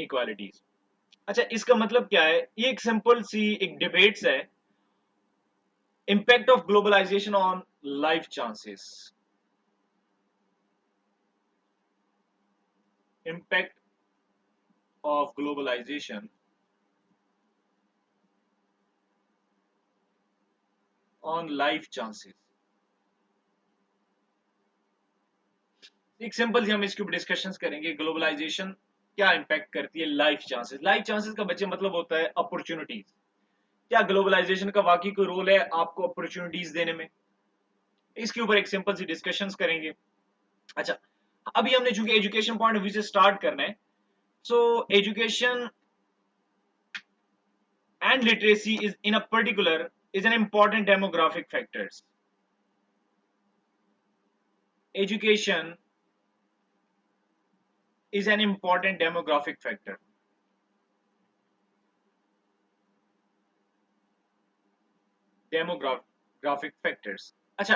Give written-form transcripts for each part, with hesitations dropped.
Inequalities. अच्छा, इसका मतलब क्या है? ये एक सिंपल सी एक डिबेट्स है। Impact of globalisation on life chances, impact of globalisation on life chances. एक सिंपल सी हम इसके ऊपर डिस्कशंस करेंगे, ग्लोबलाइजेशन क्या इम्पैक्ट करती है लाइफ चांसेस। लाइफ चांसेस का बच्चे मतलब होता है अपॉर्चुनिटीज। क्या ग्लोबलाइजेशन का वाकई कोई रोल है आपको अपॉर्चुनिटीज देने में? इसके ऊपर एक सिंपल सी डिस्कशंस करेंगे। अच्छा, अभी हमने चूंकि एजुकेशन पॉइंट ऑफ व्यू से स्टार्ट करना है, so education and literacy is in a particular is an important demographic factors. Education is an important demographic factor. Demographic factors. अच्छा,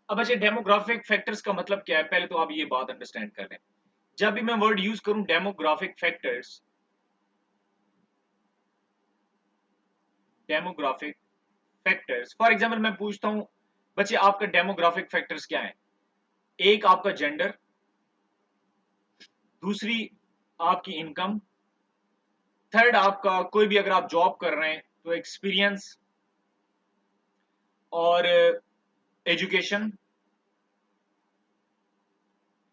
अब अच्छा डेमोग्राफिक फैक्टर्स का मतलब क्या है, पहले तो आप ये बात अंडरस्टैंड कर लें। जब भी मैं वर्ड यूज करूं demographic factors, demographic factors for example मैं पूछता हूं बच्चे आपका डेमोग्राफिक फैक्टर्स क्या है? एक आपका जेंडर, दूसरी आपकी इनकम, थर्ड आपका कोई भी अगर आप जॉब कर रहे हैं तो एक्सपीरियंस और एजुकेशन।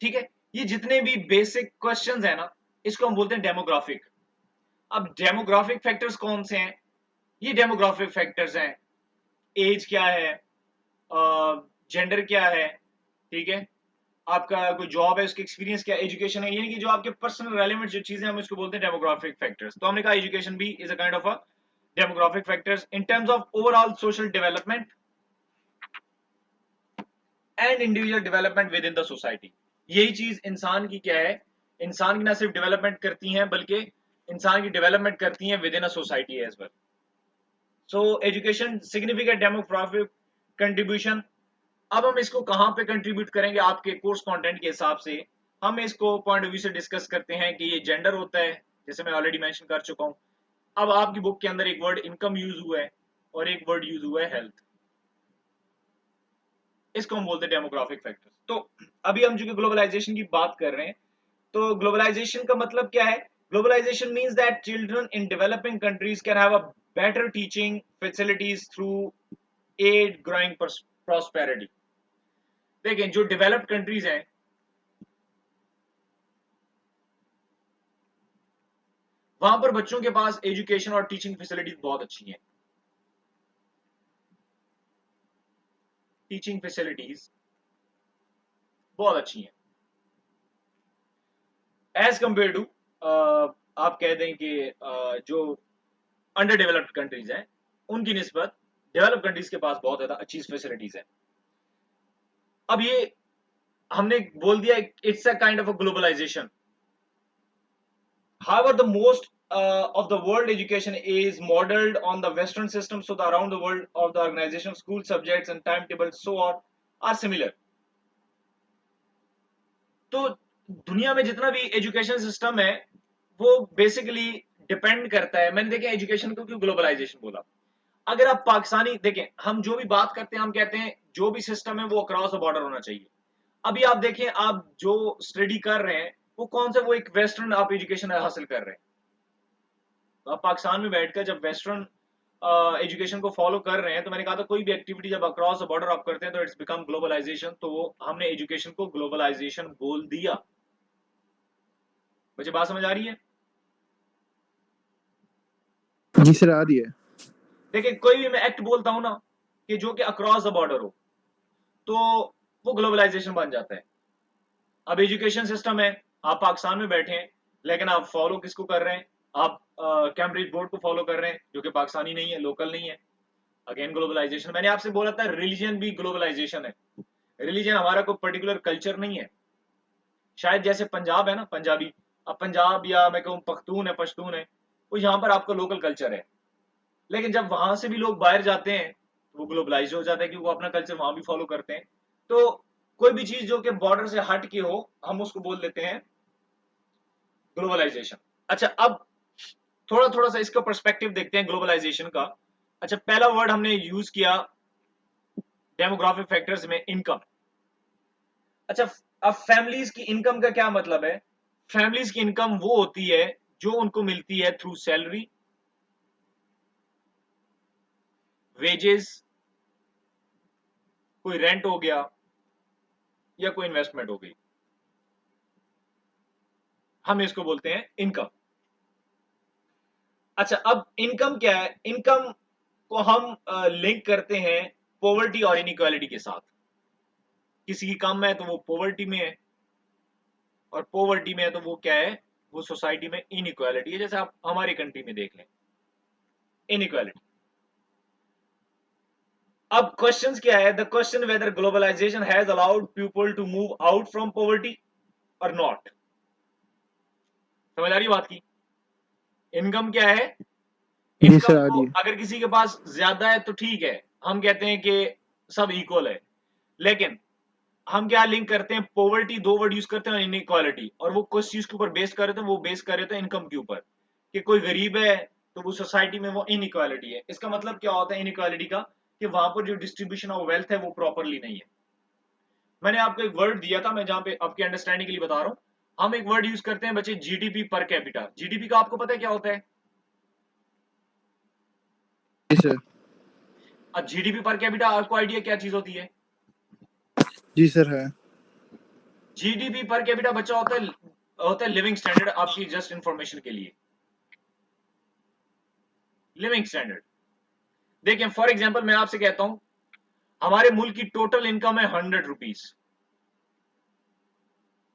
ठीक है, ये जितने भी बेसिक क्वेश्चंस है ना, इसको हम बोलते हैं डेमोग्राफिक। अब डेमोग्राफिक फैक्टर्स कौन से हैं? ये डेमोग्राफिक फैक्टर्स हैं, एज क्या है, जेंडर क्या है, ठीक है, आपका कोई जॉब है उसका एक्सपीरियंस क्या, एजुकेशन है, यानी कि जो आपके पर्सनल रेलेवेंट जो चीजें हम इसको बोलते हैं डेमोग्राफिक फैक्टर्स। तो हमने कहा एजुकेशन भी is a kind of a demographic factors in terms of overall social development and individual development with in the society. यही चीज इंसान की क्या है, इंसान की ना सिर्फ डेवलपमेंट करती हैं बल्कि इंसान की डेवलपमेंट करती हैं within a society as well. So education significant demographic contribution. अब हम इसको कहां पे कंट्रीब्यूट करेंगे आपके कोर्स कंटेंट के हिसाब से, हम इसको पॉइंट ऑफ व्यू से डिस्कस करते हैं कि ये जेंडर होता है, जैसे मैं ऑलरेडी मेंशन कर चुका हूं। अब आपकी बुक के अंदर एक वर्ड इनकम यूज हुआ है और एक वर्ड यूज हुआ है हेल्थ, इसको हम बोलते हैं डेमोग्राफिक फैक्टर्स। तो अभी हम जो ग्लोबलाइजेशन की बात कर रहे हैं, तो ग्लोबलाइजेशन का मतलब क्या है? Globalisation means that children in developing countries can have a better teaching facilities through aid growing prosperity. देखें, जो डेवलप्ड कंट्रीज हैं वहां पर बच्चों के पास एजुकेशन और टीचिंग फैसिलिटीज बहुत अच्छी हैं। टीचिंग फैसिलिटीज बहुत अच्छी हैं एज कंपेयर टू, आप कह दें कि जो अंडर डेवलप्ड कंट्रीज हैं उनकी निस्बत डेवलप्ड कंट्रीज के पास बहुत ज्यादा अच्छी फैसिलिटीज है। अब ये हमने बोल दिया it's a kind of a globalisation. However, the most of the world education is modeled on the Western system, so the around the world of the organization, school subjects and timetables, so on, are similar. तो दुनिया में जितना भी education system है वो basically depend करता है। मैंने देखें एजुकेशन को क्यों ग्लोबलाइजेशन बोला। अगर आप पाकिस्तानी देखें, हम जो भी बात करते हैं हम कहते हैं जो भी सिस्टम है वो अक्रॉस द बॉर्डर होना चाहिए। अभी आप देखें, आप जो स्टडी कर रहे हैं वो कौन सा, वो एक वेस्टर्न आप एजुकेशन हासिल कर रहे हैं। तो आप पाकिस्तान में बैठकर जब वेस्टर्न एजुकेशन को फॉलो कर रहे हैं, तो मैंने कहा था कोई भी एक्टिविटी जब अक्रॉस द बॉर्डर आप करते हैं तो इट्स बिकम ग्लोबलाइजेशन। तो हमने एजुकेशन को ग्लोबलाइजेशन बोल दिया। मुझे बात समझ आ रही है? जी सर, आ रही है। देखिए, कोई भी मैं एक्ट बोलता हूं ना कि जो कि अक्रॉस द बॉर्डर हो, तो वो ग्लोबलाइजेशन बन जाता है। अब एजुकेशन सिस्टम है, आप पाकिस्तान में बैठे हैं लेकिन आप फॉलो किसको कर रहे हैं? आप कैम्ब्रिज बोर्ड को फॉलो कर रहे हैं जो कि पाकिस्तानी नहीं है, लोकल नहीं है। Again globalisation. मैंने आपसे बोला था रिलीजन भी ग्लोबलाइजेशन है। रिलीजन हमारा कोई पर्टिकुलर कल्चर नहीं है। शायद जैसे पंजाब है ना, पंजाबी, अब पंजाब या मैं कहूँ पख्तून है, पश्तून है, वो यहाँ पर आपका लोकल कल्चर है। लेकिन जब वहां से भी लोग बाहर जाते हैं तो वो ग्लोबलाइज हो जाता है क्योंकि वो अपना कल्चर वहां भी फॉलो करते हैं। तो कोई भी चीज जो कि बॉर्डर से हट के हो हम उसको बोल देते हैं ग्लोबलाइजेशन। अच्छा, अब थोड़ा थोड़ा सा इसका पर्सपेक्टिव देखते हैं ग्लोबलाइजेशन का। अच्छा, पहला वर्ड हमने यूज किया डेमोग्राफिक फैक्टर्स में, इनकम। अच्छा, अब फैमिलीज की इनकम का क्या मतलब है? फैमिलीज की इनकम वो होती है जो उनको मिलती है थ्रू सैलरी, वेजेस, कोई रेंट हो गया या कोई इन्वेस्टमेंट हो गई, हम इसको बोलते हैं इनकम। अच्छा, अब इनकम क्या है? इनकम को हम लिंक करते हैं पॉवर्टी और इनइक्वालिटी के साथ। किसी की कम है तो वो पॉवर्टी में है, और पॉवर्टी में है तो वो क्या है? वो सोसाइटी में इनइक्वालिटी है। जैसे आप हमारी कंट्री में देख लें, इनइक्वालिटी। अब क्वेश्चन क्या है? The question whether globalisation has allowed people to move out from poverty और नॉट। समझ आ रही बात की? इनकम क्या है? जी इनकम सर आ को रही है। अगर किसी के पास ज्यादा है तो ठीक है, हम कहते हैं कि सब इक्वल है। लेकिन हम क्या लिंक करते हैं? पॉवर्टी, दो वर्ड यूज करते हैं, इनइक्वालिटी। और वो किस चीज के ऊपर बेस कर रहे थे? वो बेस कर रहे थे इनकम के ऊपर, कि कोई गरीब है तो वो सोसाइटी में वो इनइक्वालिटी है। इसका मतलब क्या होता है इनइक्वालिटी का? कि वहां पर जो डिस्ट्रीब्यूशन ऑफ वेल्थ है वो प्रॉपरली नहीं है। मैंने आपको एक वर्ड दिया था, मैं जहां पे आपकी अंडरस्टैंडिंग के लिए बता रहा हूं। हम एक वर्ड यूज करते हैं बच्चे, जीडीपी पर कैपिटा। जीडीपी का आपको पता है क्या होता है? जी सर। अब जीडीपी पर कैपिटा आपको आइडिया क्या चीज होती है? जी सर है। जीडीपी पर कैपिटा बच्चा होता है लिविंग स्टैंडर्ड। आपकी जस्ट इंफॉर्मेशन के लिए, लिविंग स्टैंडर्ड। देखिए फॉर एग्जांपल मैं आपसे कहता हूं, हमारे मुल्क की टोटल इनकम है 100 रुपीज।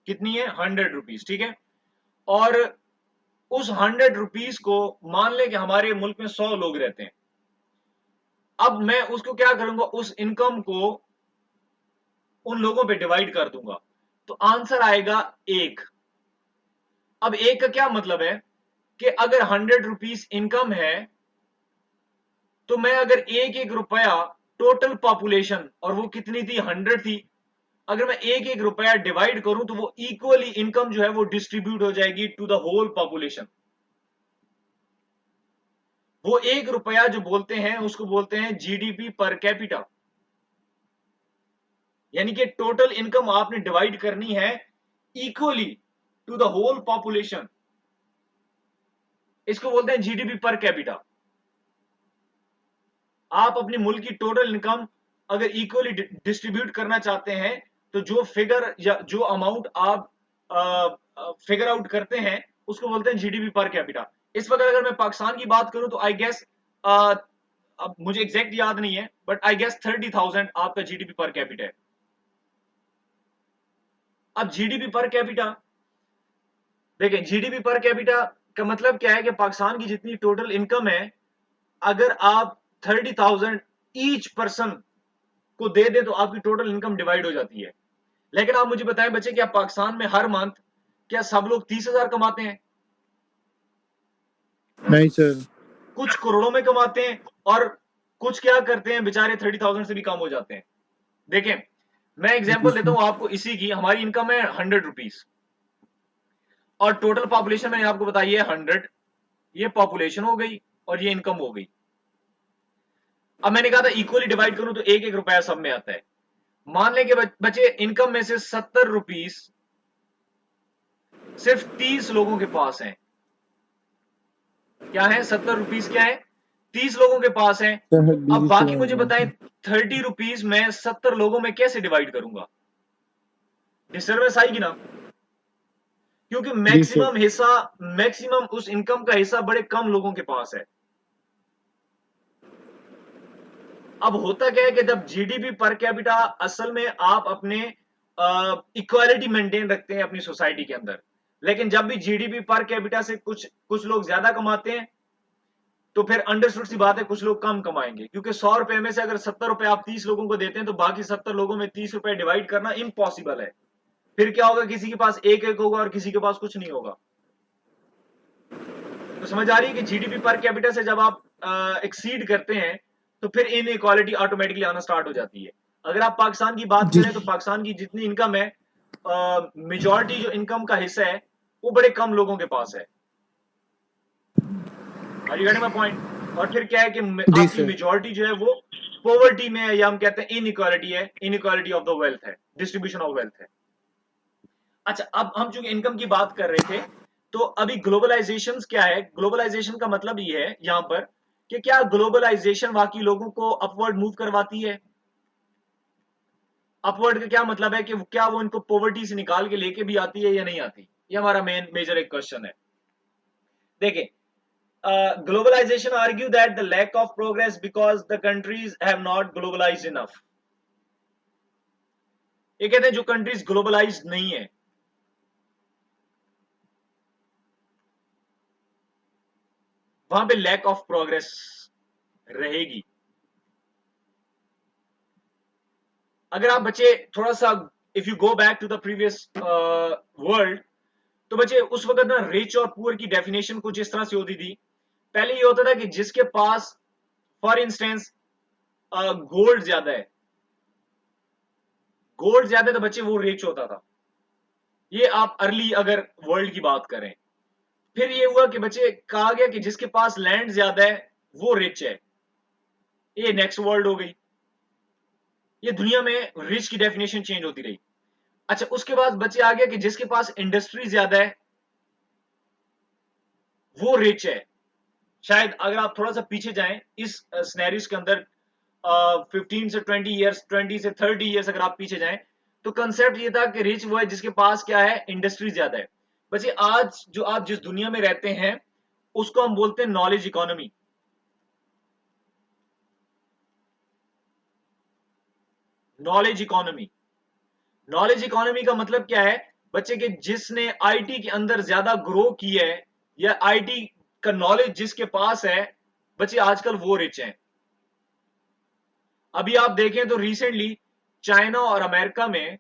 कितनी है? 100 रुपीज, ठीक है। और उस 100 रुपीज को मान लें कि हमारे मुल्क में 100 लोग रहते हैं। अब मैं उसको क्या करूंगा? उस इनकम को उन लोगों पे डिवाइड कर दूंगा, तो आंसर आएगा एक। अब एक का क्या मतलब है? कि अगर 100 रुपीज इनकम है, तो मैं अगर एक एक रुपया, टोटल पॉपुलेशन, और वो कितनी थी? 100 थी। अगर मैं एक एक रुपया डिवाइड करूं तो वो इक्वली इनकम जो है वो डिस्ट्रीब्यूट हो जाएगी टू द होल पॉपुलेशन। वो एक रुपया जो बोलते हैं उसको बोलते हैं जीडीपी पर कैपिटा। यानी कि टोटल इनकम आपने डिवाइड करनी है equally to the whole population, इसको बोलते हैं जीडीपी पर कैपिटा। आप अपने मुल्क की टोटल इनकम अगर इक्वली डिस्ट्रीब्यूट करना चाहते हैं, तो जो फिगर या जो अमाउंट आप फिगर आउट करते हैं उसको बोलते हैं जीडीपी पर कैपिटा। इस वक्त अगर मैं पाकिस्तान की बात करूं तो आई गेस, अब मुझे एग्जैक्ट याद नहीं है, बट आई गेस 30,000 आपका जीडीपी पर कैपिटा है। अब जीडीपी पर कैपिटा, देखें जीडीपी पर कैपिटा का मतलब क्या है? कि पाकिस्तान की जितनी टोटल इनकम है, अगर आप 30,000 ईच पर्सन को दे दें तो आपकी टोटल इनकम डिवाइड हो जाती है। लेकिन आप मुझे बताएं बच्चे, क्या पाकिस्तान में हर मंथ क्या सब लोग 30,000 कमाते हैं? नहीं सर। कुछ करोड़ों में कमाते हैं, और कुछ क्या करते हैं बेचारे 30,000 से भी कम हो जाते हैं। देखें, मैं जी एग्जांपल देता सर। हूं आपको इसी की। हमारी इनकम है 100 रुपीज, और टोटल पॉपुलेशन मैंने आपको बताई है 100। ये पॉपुलेशन हो गई और ये इनकम हो गई। अब मैंने कहा था इक्वली डिवाइड करूं तो एक एक रुपया सब में आता है। मान लें कि बच्चे इनकम में से 70 रुपीज सिर्फ 30 लोगों के पास हैं। क्या है? 70 रुपीज क्या है? 30 लोगों के पास है। सर जी अब जी बाकी समझ मुझे गया बताएं, सर। 30 रुपीज मैं 70 लोगों में कैसे डिवाइड करूंगा? डिस्टर्बेंस आएगी ना, क्योंकि जी सर। मैक्सिमम उस इनकम का हिस्सा बड़े कम लोगों के पास है। अब होता क्या है कि जब जीडीपी पर कैपिटा, असल में आप अपने इक्वालिटी मेंटेन रखते हैं अपनी सोसाइटी के अंदर। लेकिन जब भी जीडीपी पर कैपिटा से कुछ कुछ लोग ज्यादा कमाते हैं, तो फिर अंडरस्टूड सी बात है कुछ लोग कम कमाएंगे, क्योंकि 100 रुपए में से अगर 70 रुपए आप 30 लोगों को देते हैं तो बाकी 70 लोगों में 30 रुपए डिवाइड करना इम्पॉसिबल है। फिर क्या होगा? किसी के पास एक एक होगा और किसी के पास कुछ नहीं होगा। तो समझ आ रही है कि जीडीपी पर कैपिटा से जब आप एक्सीड करते हैं, तो फिर इन इक्वालिटी ऑटोमेटिकली आना स्टार्ट हो जाती है। अगर आप पाकिस्तान की बात जी करें तो पाकिस्तान की जितनी इनकम है, मेजॉरिटी जो इनकम का हिस्सा है वो बड़े कम लोगों के पास है। Are you getting my point? और फिर क्या है कि जी आपकी सर। मेजॉरिटी जो है वो पॉवर्टी में है, या हम कहते हैं इनइक्वालिटी है, इनइक्वालिटी ऑफ द वेल्थ है, डिस्ट्रीब्यूशन ऑफ वेल्थ है। अच्छा, अब हम चूंकि इनकम की बात कर रहे थे, तो अभी ग्लोबलाइजेशन क्या है? ग्लोबलाइजेशन का मतलब ये है यहां पर कि क्या ग्लोबलाइजेशन बाकी लोगों को अपवर्ड मूव करवाती है? अपवर्ड का क्या मतलब है कि क्या वो इनको पॉवर्टी से निकाल के लेके भी आती है या नहीं आती? ये हमारा मेजर एक क्वेश्चन है। देखिए, globalization argue that the lack of progress because the countries have not globalized enough. ये कहते हैं जो कंट्रीज ग्लोबलाइज नहीं है, वहां पे लैक ऑफ प्रोग्रेस रहेगी। अगर आप बच्चे थोड़ा सा, if you go back to the previous world, तो बच्चे उस वक्त ना रिच और पुअर की डेफिनेशन कुछ इस तरह से होती थी। पहले ये होता था कि जिसके पास फॉर इंस्टेंस गोल्ड ज्यादा है, गोल्ड ज्यादा है तो बच्चे वो रिच होता था। ये आप अर्ली अगर वर्ल्ड की बात करें। फिर ये हुआ कि बच्चे कहा गया कि जिसके पास लैंड ज्यादा है वो रिच है। ये नेक्स्ट वर्ल्ड हो गई। ये दुनिया में रिच की डेफिनेशन चेंज होती रही। अच्छा, उसके बाद बच्चे आ गया कि जिसके पास इंडस्ट्री ज्यादा है वो रिच है। शायद अगर आप थोड़ा सा पीछे जाएं इस स्नैरियोस के अंदर, 15 से 20 ईयर्स, 20 से 30 ईयर्स अगर आप पीछे जाएं, तो कंसेप्ट ये था कि रिच वो है जिसके पास क्या है, इंडस्ट्री ज्यादा है। बच्चे आज जो आप जिस दुनिया में रहते हैं उसको हम बोलते हैं knowledge economy. Knowledge economy, knowledge economy का मतलब क्या है बच्चे के, जिसने आईटी के अंदर ज्यादा ग्रो किया है या आईटी का नॉलेज जिसके पास है, बच्चे आजकल वो रिच हैं। अभी आप देखें तो रिसेंटली चाइना और अमेरिका में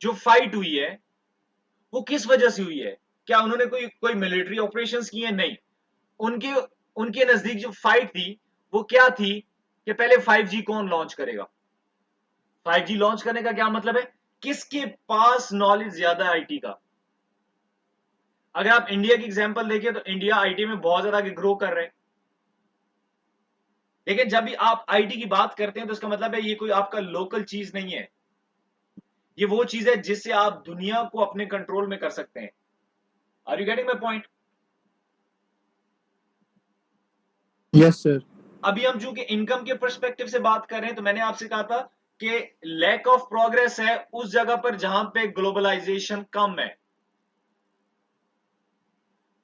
जो फाइट हुई है वो किस वजह से हुई है? क्या उन्होंने कोई कोई मिलिट्री ऑपरेशंस किए? नहीं। उनके उनके नजदीक जो फाइट थी वो क्या थी कि पहले 5G कौन लॉन्च करेगा। 5G लॉन्च करने का क्या मतलब है? किसके पास नॉलेज ज्यादा आईटी का। अगर आप इंडिया की एग्जांपल देखें तो इंडिया आईटी में बहुत ज्यादा ग्रो कर रहे हैं। लेकिन जब भी आप आईटी की बात करते हैं तो इसका मतलब है ये कोई आपका लोकल चीज नहीं है। ये वो चीज है जिससे आप दुनिया को अपने कंट्रोल में कर सकते हैं। Are you getting my point? Yes sir. अभी हम चूंकि इनकम के पर्सपेक्टिव से बात कर रहे हैं, तो मैंने आपसे कहा था कि लैक ऑफ प्रोग्रेस है उस जगह पर जहां पे ग्लोबलाइजेशन कम है।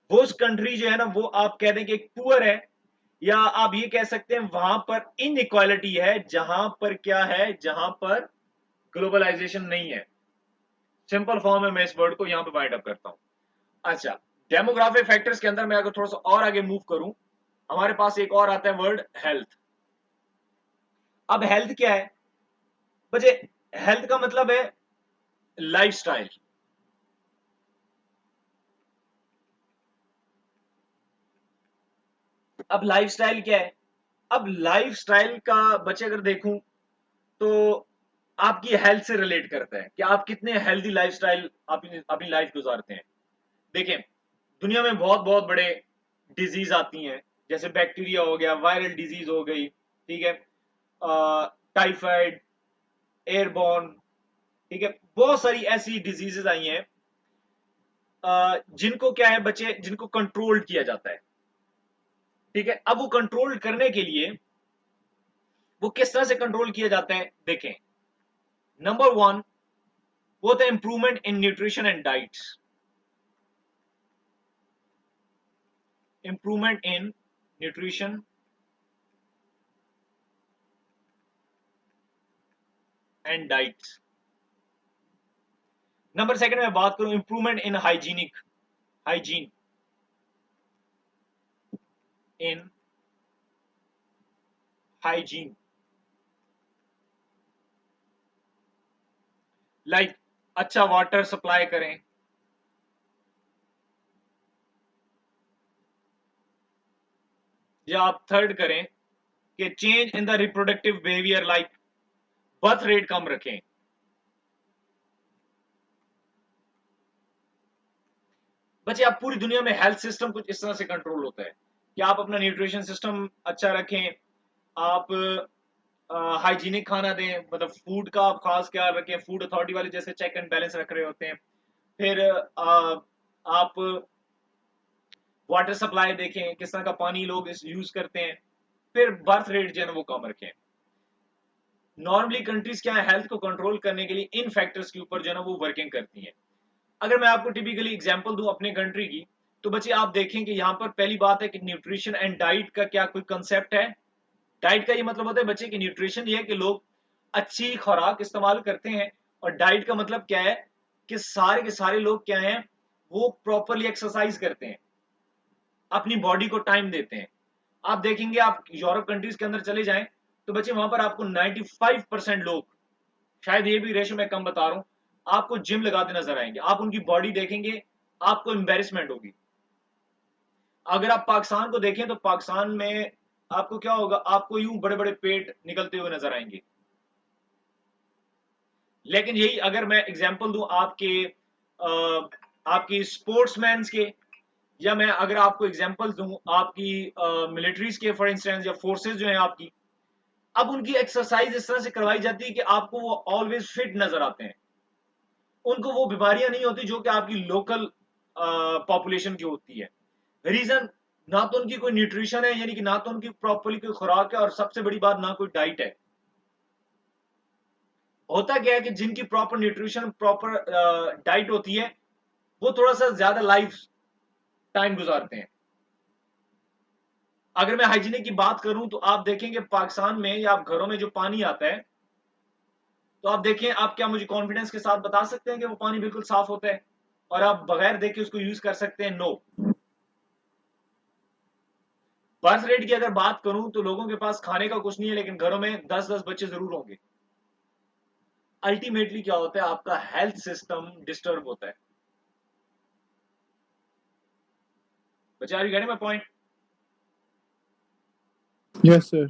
वो कंट्री जो है ना, वो आप कह दें कि एक पुअर है, या आप ये कह सकते हैं वहां पर इनइक्वालिटी है, जहां पर क्या है, जहां पर ग्लोबलाइजेशन नहीं है। सिंपल फॉर्म में मैं इस वर्ड को यहां पे वाइंड अप करता हूं। अच्छा, डेमोग्राफिक फैक्टर्स के अंदर मैं अगर थोड़ा सा और आगे मूव करूं, हमारे पास एक और आता है वर्ड हेल्थ। अब हेल्थ क्या है बच्चे? हेल्थ का मतलब है लाइफस्टाइल। अब लाइफस्टाइल क्या है? अब लाइफस्टाइल का बच्चे अगर देखूं तो आपकी हेल्थ से रिलेट करता है कि आप कितने हेल्दी लाइफस्टाइल अपनी लाइफ गुजारते हैं। देखें, दुनिया में बहुत बहुत बड़े डिजीज आती हैं, जैसे बैक्टीरिया हो गया, वायरल डिजीज हो गई, ठीक है, टाइफाइड, एयरबॉर्न, ठीक है, बहुत सारी ऐसी डिजीजेस आई हैं जिनको क्या है बच्चे, जिनको कंट्रोल किया जाता है। ठीक है, अब वो कंट्रोल करने के लिए वो किस तरह से कंट्रोल किया जाता है देखें। नंबर वन, वो होता है improvement in nutrition and diets. Improvement in nutrition and diets. Number second में बात करूं, improvement in hygienic, hygiene, in hygiene, like अच्छा वाटर सप्लाई करें, या आप थर्ड करें कि change in the reproductive behaviour, like birth rate कम रखें। बच्चे आप पूरी दुनिया में हेल्थ सिस्टम कुछ इस तरह से कंट्रोल होता है कि आप अपना न्यूट्रिशन सिस्टम अच्छा रखें, आप हाइजीनिक खाना दें, मतलब फूड का आप खास ख्याल रखें, फूड अथॉरिटी वाले जैसे चेक एंड बैलेंस रख रहे होते हैं। फिर आप वाटर सप्लाई देखें, किस तरह का पानी लोग यूज करते हैं। फिर बर्थ रेट जो है ना वो कम रखें। नॉर्मली कंट्रीज क्या है, हेल्थ को कंट्रोल करने के लिए इन फैक्टर्स के ऊपर जो है ना वो वर्किंग करती हैं। अगर मैं आपको टिपिकली एग्जांपल दूं अपने कंट्री की, तो बच्चे आप देखें कि यहाँ पर पहली बात है कि न्यूट्रिशन एंड डाइट का क्या कोई कंसेप्ट है। डाइट का ये मतलब होता है बच्चे की न्यूट्रिशन ये है कि लोग अच्छी खुराक इस्तेमाल करते हैं, और डाइट का मतलब क्या है कि सारे के सारे लोग क्या हैं, वो प्रॉपरली एक्सरसाइज करते हैं, अपनी बॉडी को टाइम देते हैं। आप देखेंगे, आप यूरोप कंट्रीज के अंदर चले जाएं तो बच्चे वहां पर आपको 95% लोग, शायद ये भी रेशो मैं कम बता रहा हूं, आपको जिम लगाते नजर आएंगे। आप उनकी बॉडी देखेंगे, आपको एम्बेरसमेंट होगी। अगर आप पाकिस्तान को देखें तो पाकिस्तान में आपको क्या होगा, आपको यूं बड़े बड़े पेट निकलते हुए नजर आएंगे। लेकिन यही अगर मैं एग्जांपल दूं आपकी स्पोर्ट्समैन के, या मैं अगर आपको एग्जांपल दूं आपकी मिलिट्रीज के फॉर इंस्टेंस, या फोर्सेस जो हैं आपकी, अब उनकी एक्सरसाइज इस तरह से करवाई जाती है कि आपको वो ऑलवेज फिट नजर आते हैं। उनको वो बीमारियां नहीं होती जो कि आपकी लोकल पॉपुलेशन की होती है। रीजन, ना तो उनकी कोई न्यूट्रिशन है, यानी कि ना तो उनकी प्रॉपरली कोई खुराक है, और सबसे बड़ी बात ना कोई डाइट है। होता क्या है कि जिनकी प्रॉपर न्यूट्रिशन, प्रॉपर डाइट होती है, वो थोड़ा सा ज्यादा लाइफ टाइम गुजारते हैं। अगर मैं हाइजीनिक की बात करूं तो आप देखेंगे पाकिस्तान में या आप घरों में जो पानी आता है, तो आप देखें, आप क्या मुझे कॉन्फिडेंस के साथ बता सकते हैं कि वो पानी बिल्कुल साफ होता है और आप बगैर देखे उसको यूज कर सकते हैं? नो। बर्थ रेट की अगर बात करूं तो लोगों के पास खाने का कुछ नहीं है, लेकिन घरों में 10-10 बच्चे जरूर होंगे। अल्टीमेटली क्या होता है, आपका हेल्थ सिस्टम डिस्टर्ब होता है। बच्चे, are you getting my point? Yes, sir.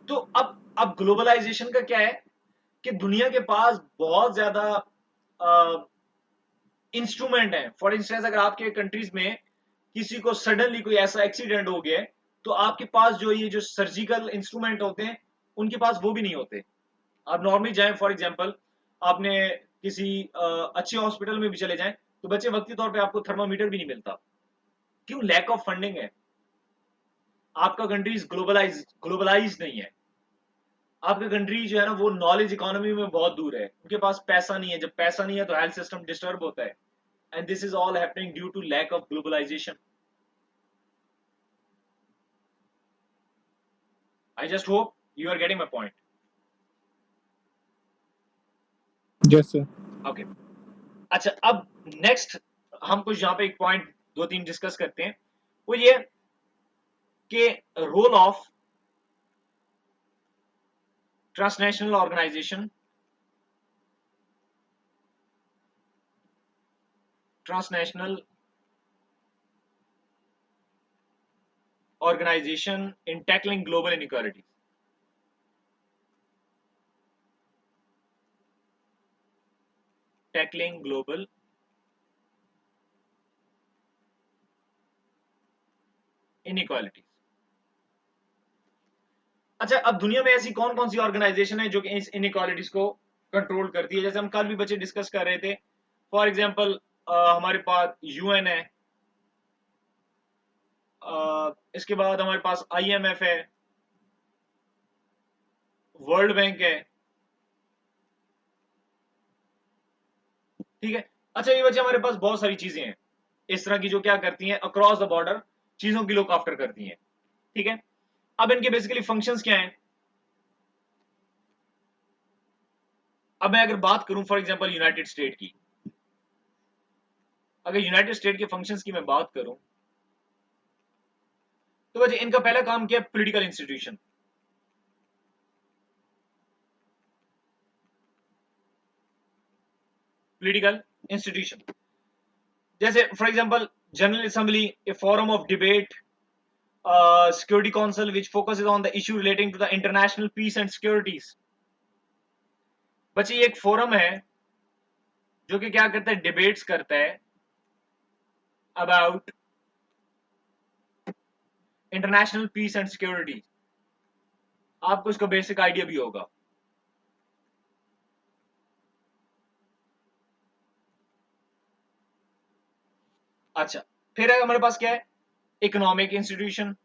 तो अब ग्लोबलाइजेशन का क्या है कि दुनिया के पास बहुत ज्यादा इंस्ट्रूमेंट है। फॉर इंस्टेंस, अगर आपके कंट्रीज में किसी को सडनली कोई ऐसा एक्सीडेंट हो गया है, तो आपके पास जो ये जो सर्जिकल इंस्ट्रूमेंट होते हैं, उनके पास वो भी नहीं होते। आप नॉर्मली जाएं, फॉर एग्जांपल आपने किसी अच्छे हॉस्पिटल में भी चले जाएं, तो बच्चे वक्ती तौर पे आपको थर्मामीटर भी नहीं मिलता। क्यों? लैक ऑफ फंडिंग है। आपका कंट्रीज ग्लोबलाइज नहीं है। आपका कंट्री जो है ना वो नॉलेज इकोनॉमी में बहुत दूर है, उनके पास पैसा नहीं है। जब पैसा नहीं है तो हेल्थ सिस्टम डिस्टर्ब होता है, and this is all happening due to lack of globalisation. I just hope you are getting my point. Yes, sir. Okay, अच्छा, अब नेक्स्ट हम कुछ यहाँ पे एक पॉइंट दो तीन डिस्कस करते हैं। वो ये कि role of transnational organisation, transnational organisation in tackling global inequality. Tackling global inequality. अच्छा, अब दुनिया में ऐसी कौन कौन सी ऑर्गेनाइजेशन है जो कि इस इनइक्वालिटीज को कंट्रोल करती है? जैसे हम कल भी बच्चे डिस्कस कर रहे थे, फॉर एग्जांपल हमारे पास यूएन है, इसके बाद हमारे पास आईएमएफ है, वर्ल्ड बैंक है। ठीक है। अच्छा, ये बच्चे हमारे पास बहुत सारी चीजें हैं इस तरह की जो क्या करती हैं, अक्रॉस द बॉर्डर चीजों की लुक आफ्टर करती हैं। ठीक है। अब इनके बेसिकली फंक्शंस क्या हैं? अब मैं अगर बात करूं फॉर एग्जांपल यूनाइटेड स्टेट की, अगर यूनाइटेड स्टेट के फंक्शंस की मैं बात करूं, तो बच्चे इनका पहला काम क्या है? Political institution. पॉलिटिकल इंस्टीट्यूशन, जैसे for example General Assembly, a forum of debate, Security Council which focuses on the issue relating to the international peace and securities. बच्चे ये एक फोरम है जो कि क्या करता है? डिबेट्स करता है about international peace and security, आपको इसका बेसिक आइडिया भी होगा। अच्छा, फिर हमारे पास क्या है, economic institution.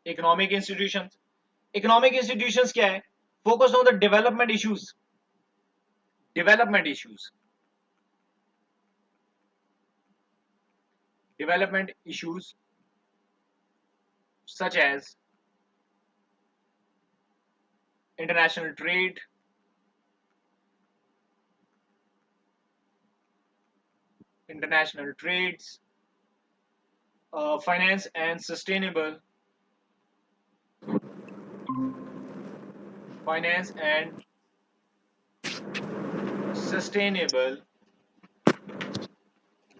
Economic institutions, economic institutions क्या है, focus on the development issues, development issues, development issues such as international trade, international trades, finance and sustainable, finance and sustainable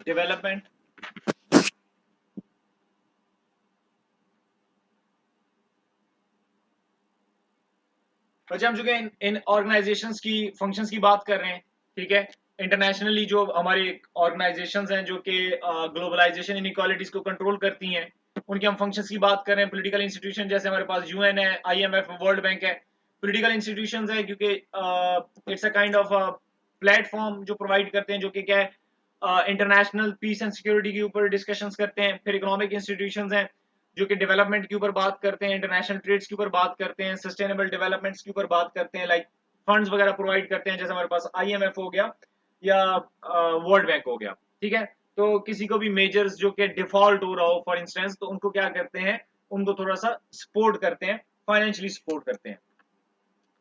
development। बच्चे हम चुके हैं इन ऑर्गेनाइजेशंस की फंक्शंस की बात कर रहे हैं, ठीक है। इंटरनेशनली जो हमारी ऑर्गेनाइजेशंस हैं जो कि ग्लोबलाइजेशन इनइक्वालिटीज को कंट्रोल करती हैं, उनके हम फंक्शंस की बात कर रहे हैं। पॉलिटिकल इंस्टीट्यूशन जैसे हमारे पास यूएन है, आईएमएफ, वर्ल्ड बैंक है, पॉलिटिकल इंस्टीट्यूशंस है क्योंकि it's a kind of platform जो प्रोवाइड करते हैं, जो कि क्या है, इंटरनेशनल पीस एंड सिक्योरिटी के ऊपर डिस्कशंस करते हैं। फिर इकोनॉमिक इंस्टीट्यूशंस हैं जो कि डेवलपमेंट के ऊपर बात करते हैं, इंटरनेशनल ट्रेड्स के ऊपर बात करते हैं, सस्टेनेबल डेवलपमेंट्स के ऊपर बात करते हैं, लाइक फंड्स वगैरह प्रोवाइड करते हैं, जैसे हमारे पास आईएमएफ हो गया या वर्ल्ड बैंक हो गया, ठीक है। तो किसी को भी मेजर्स जो कि डिफॉल्ट हो रहा हो फॉर इंस्टेंस, तो उनको क्या करते हैं, उनको थोड़ा सा सपोर्ट करते हैं, फाइनेंशियली सपोर्ट करते हैं।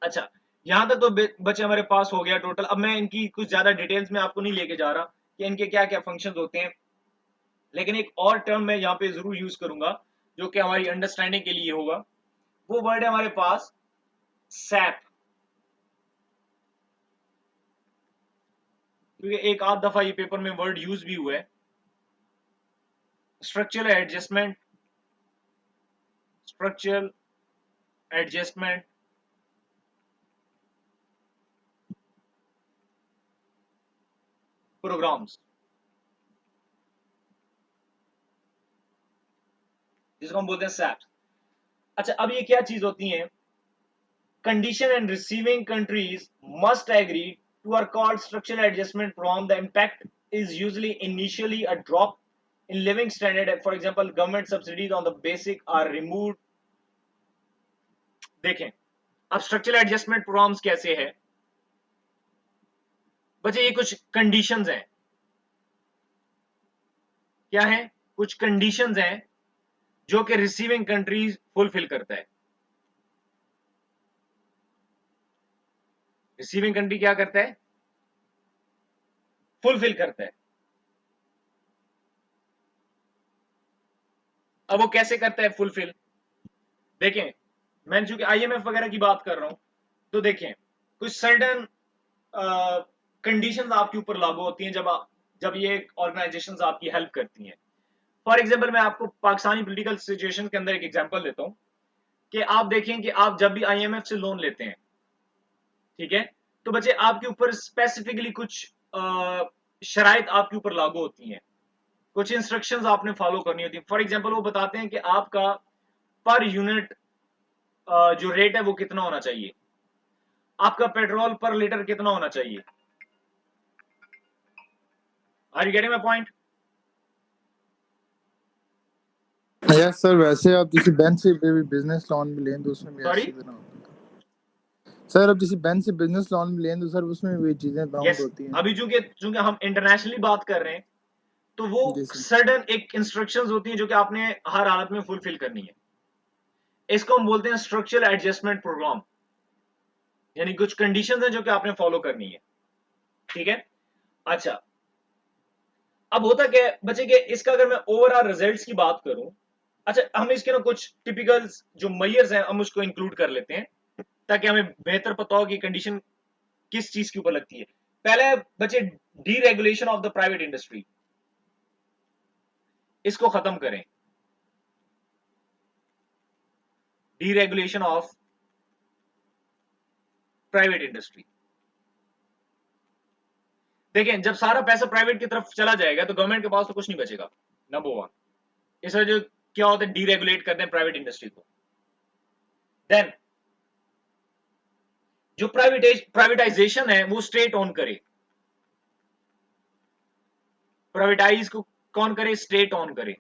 अच्छा, यहां तक तो बच्चे हमारे पास हो गया टोटल। अब मैं इनकी कुछ ज्यादा डिटेल्स में आपको नहीं लेके जा रहा कि इनके क्या क्या फंक्शंस होते हैं, लेकिन एक और टर्म मैं यहाँ पे जरूर यूज करूंगा जो कि हमारी अंडरस्टैंडिंग के लिए होगा। वो वर्ड है हमारे पास सैप, क्योंकि एक आध दफा ये पेपर में वर्ड यूज भी हुआ है, structural adjustment, structural adjustment programmes, जिसको हम बोलते हैं सैप। अच्छा, अब ये क्या चीज होती है, condition and receiving countries must agree to are called structural adjustment program. The impact is usually initially a drop in living standard. For example, government subsidies on the basic are removed। देखें, अब structural adjustment programmes कैसे है बच्चे, ये कुछ conditions हैं। क्या है, कुछ कंडीशंस हैं जो कि रिसीविंग कंट्रीज फुलफिल करता है। रिसीविंग कंट्री क्या करता है, फुलफिल करता है। अब वो कैसे करता है फुलफिल, देखें, मैं चूंकि आईएमएफ वगैरह की बात कर रहा हूं, तो देखें कुछ सर्टन कंडीशंस आपके ऊपर लागू होती हैं जब ये ऑर्गेनाइजेशंस आपकी हेल्प करती हैं। फॉर एग्जांपल, मैं आपको पाकिस्तानी पॉलिटिकल सिचुएशन के अंदर एक एग्जांपल देता हूं कि आप देखें कि आप जब भी आईएमएफ से लोन लेते हैं, ठीक है, तो बच्चे आपके ऊपर स्पेसिफिकली कुछ शराइत आपके ऊपर लागू होती हैं, कुछ इंस्ट्रक्शंस आपने फॉलो करनी होती है। फॉर एग्जांपल, वो बताते हैं कि आपका पर यूनिट जो रेट है वो कितना होना चाहिए, आपका पेट्रोल पर लीटर कितना होना चाहिए। Are you getting my point? Yes sir, वैसे आप किसी बैंक से भी बिजनेस लोन भी लें तो उसमें भी सॉरी, ऐसी तरह होता है। सर, अब किसी बैंक से बिजनेस लोन भी लें तो सर उसमें भी चीजें काउंट यस। होती हैं। अभी चूंकि चूंकि हम इंटरनेशनली बात कर रहे हैं, तो वो जी सर। सडन एक इंस्ट्रक्शंस होती हैं जो कि आपने हर हालत में फुलफिल करनी है। इसको हम बोलते हैं स्ट्रक्चरल एडजस्टमेंट प्रोग्राम, यानी कुछ कंडीशंस हैं जो कि आपने फॉलो करनी है, ठीक है। अच्छा, अब होता क्या है बच्चे के, इसका अगर मैं ओवरऑल रिजल्ट्स की बात करूं, अच्छा, हम इसके ना कुछ टिपिकल जो मेजर्स हैं हम उसको इंक्लूड कर लेते हैं ताकि हमें बेहतर पता हो कि कंडीशन किस चीज के ऊपर लगती है। पहले बच्चे, deregulation of the private industry, इसको खत्म करें। डीरेगुलेशन ऑफ प्राइवेट इंडस्ट्री, देखें जब सारा पैसा प्राइवेट की तरफ चला जाएगा तो गवर्नमेंट के पास तो कुछ नहीं बचेगा, नंबर वन। इस वजह क्या होता है, डीरेगुलेट करते हैं प्राइवेट इंडस्ट्री को। देन जो प्राइवेटाइजेशन है वो स्टेट ओन करे। प्राइवेटाइज को कौन करे, स्टेट ओन करे।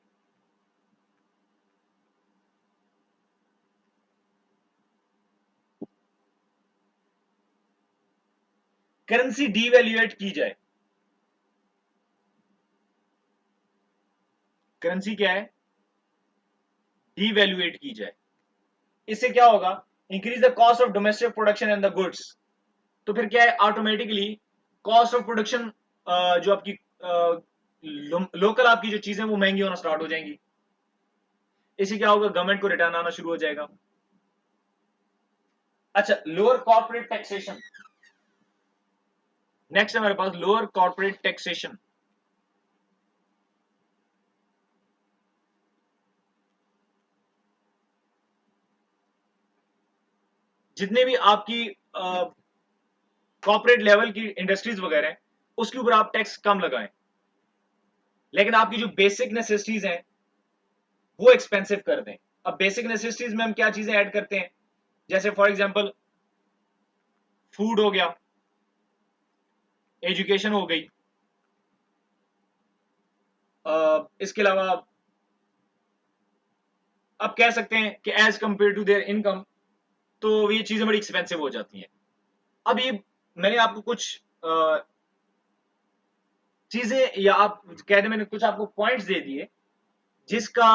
करेंसी डीवैल्यूएट की जाए। करेंसी क्या है, डीवैल्यूएट की जाए। इससे क्या होगा, increase the cost of domestic production and the goods. तो फिर क्या है, ऑटोमेटिकली कॉस्ट ऑफ प्रोडक्शन जो आपकी लोकल आपकी जो चीजें वो महंगी होना स्टार्ट हो जाएंगी। इससे क्या होगा, गवर्नमेंट को रिटर्न आना शुरू हो जाएगा। अच्छा, लोअर कॉर्पोरेट टैक्सेशन। नेक्स्ट है हमारे पास लोअर कॉर्पोरेट टैक्सेशन। जितने भी आपकी कॉर्पोरेट लेवल की इंडस्ट्रीज वगैरह हैं उसके ऊपर आप टैक्स कम लगाएं, लेकिन आपकी जो बेसिक नेसेसिटीज हैं वो एक्सपेंसिव कर दें। अब बेसिक नेसेसिटीज में हम क्या चीजें ऐड करते हैं, जैसे फॉर एग्जांपल फूड हो गया, एजुकेशन हो गई, इसके अलावा आप कह सकते हैं कि as compare to their income तो ये चीजें बड़ी एक्सपेंसिव हो जाती हैं। अब ये मैंने आपको कुछ चीजें या आप कह दें मैंने कुछ आपको पॉइंट्स दे दिए जिसका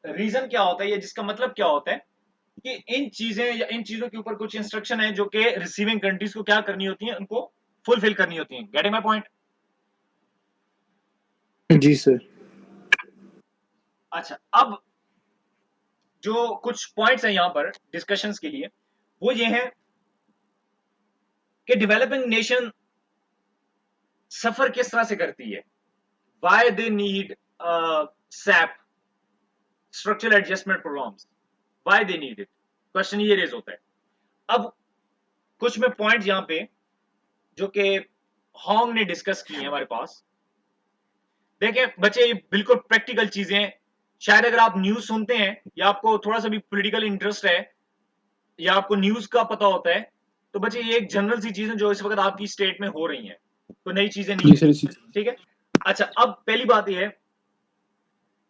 रीजन क्या होता है या जिसका मतलब क्या होता है कि इन चीजें या इन चीजों के ऊपर कुछ इंस्ट्रक्शन है जो कि रिसीविंग कंट्रीज को क्या करनी होती है, उनको फुलफिल करनी होती है। Getting my point? जी सर। अच्छा, अब जो कुछ पॉइंट्स हैं यहां पर डिस्कशंस के लिए वो ये हैं कि डेवलपिंग नेशन सफर किस तरह से करती है, why they need SAP structural adjustment programmes, why they need it, question ये रेज होता है। अब कुछ में पॉइंट यहां पे जो कि हॉन्ग ने डिस्कस किए हैं हमारे पास। देखें बच्चे, ये बिल्कुल प्रैक्टिकल चीजें हैं। शायद अगर आप न्यूज सुनते हैं या आपको थोड़ा सा भी पॉलिटिकल इंटरेस्ट है या आपको न्यूज का पता होता है तो बच्चे ये एक जनरल सी चीजें जो इस वक्त आपकी स्टेट में हो रही हैं, तो नई चीजें नहीं जी है। सर। जी ठीक है। अच्छा, अब पहली बात यह है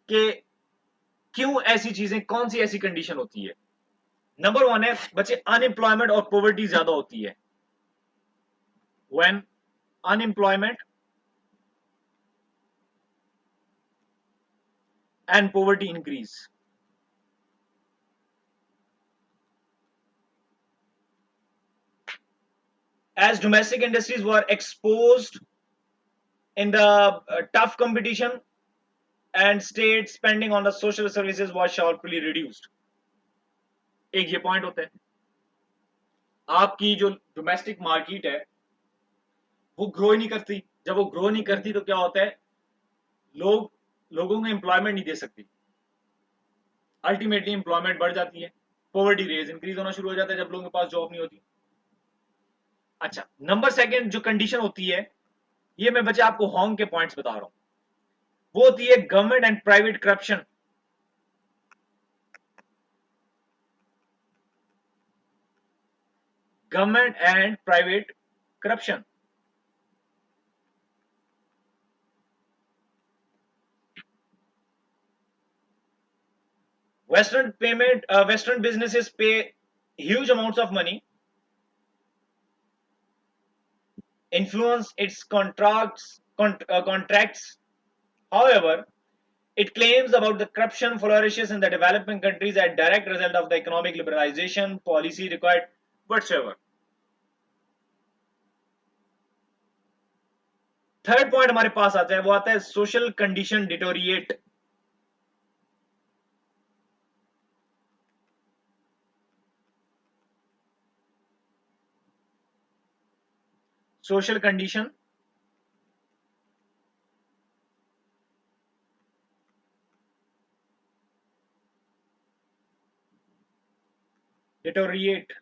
कि क्यों ऐसी चीजें, कौन सी ऐसी कंडीशन होती है। नंबर वन है बच्चे, अनएम्प्लॉयमेंट और पॉवर्टी ज्यादा होती है। When unemployment and poverty increase. as domestic industries were exposed in the tough competition and state spending on the social services was sharply reduced। एक ये पॉइंट होता है, आपकी जो डोमेस्टिक मार्केट है वो ग्रो ही नहीं करती। जब वो ग्रो नहीं करती तो क्या होता है, लोगों को एम्प्लॉयमेंट नहीं दे सकती, अल्टीमेटली एम्प्लॉयमेंट बढ़ जाती है, पॉवर्टी रेज इंक्रीज होना शुरू हो जाता है जब लोगों के पास जॉब नहीं होती। अच्छा, नंबर सेकंड जो कंडीशन होती है, ये मैं बच्चे आपको हॉन्ग के पॉइंट्स बता रहा हूं, वो होती है government and private corruption. Government and private corruption. Western businesses pay huge amounts of money, influence its contracts. However, it claims about the corruption flourishes in the developing countries as direct result of the economic liberalization policy required whatsoever। Third point हमारे पास आता है, वो आता है social condition deteriorate. Social condition deteriorate.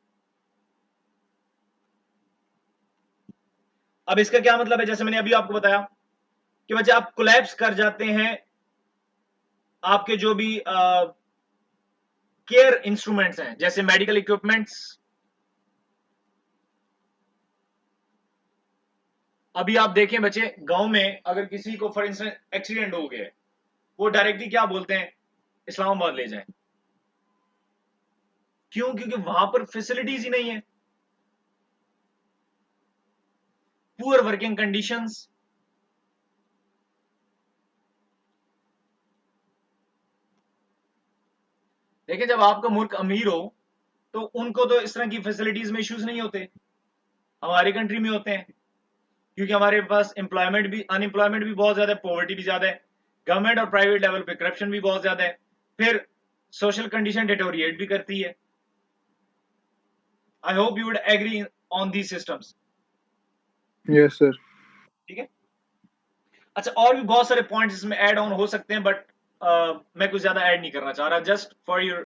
अब इसका क्या मतलब है, जैसे मैंने अभी आपको बताया कि बच्चे आप कोलैप्स कर जाते हैं आपके जो भी केयर इंस्ट्रूमेंट्स हैं, जैसे मेडिकल इक्विपमेंट्स। अभी आप देखें बच्चे, गांव में अगर किसी को फॉर इंस्टेंस एक्सीडेंट हो गया, वो डायरेक्टली क्या बोलते हैं, इस्लामाबाद ले जाएं। क्यों? क्योंकि वहां पर फैसिलिटीज ही नहीं है, पुअर वर्किंग कंडीशंस। देखिए, जब आपका मुल्क अमीर हो तो उनको तो इस तरह की फैसिलिटीज में इश्यूज नहीं होते, हमारी कंट्री में होते हैं, क्योंकि हमारे पास अनएम्प्लॉयमेंट भी बहुत ज्यादा है, पॉवर्टी भी ज्यादा है, गवर्नमेंट और प्राइवेट लेवल पे करप्शन भी बहुत ज्यादा है, फिर सोशल कंडीशन डिटोरिएट भी करती है। I hope you would agree on these systems. Yes sir. ठीक है। अच्छा, और भी बहुत सारे पॉइंट्स इसमें ऐड ऑन हो सकते हैं, बट मैं कुछ ज्यादा ऐड नहीं करना चाह रहा, जस्ट फॉर योर